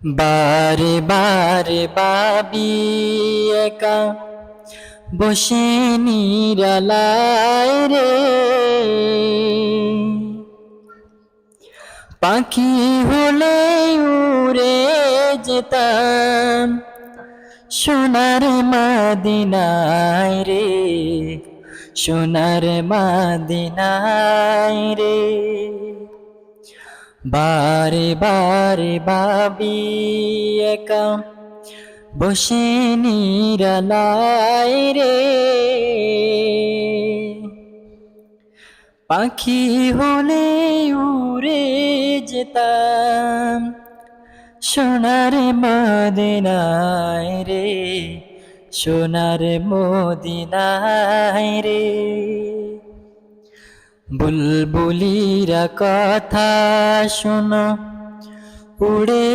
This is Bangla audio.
বারে বারে ভাবি একা বসে নিরালায় রে, পাখি হলে উড়ে যেতাম সোনার মদিনায় রে, সোনার মদিনায় রে। বারে বারে ভাবি একা বসে নিরালায় রে, পাখি হলে উড়ে যেতাম সোনার মদিনায় রে, সোনার মদিনায় রে। বুলবুলিরা কথা শোনো উড়ে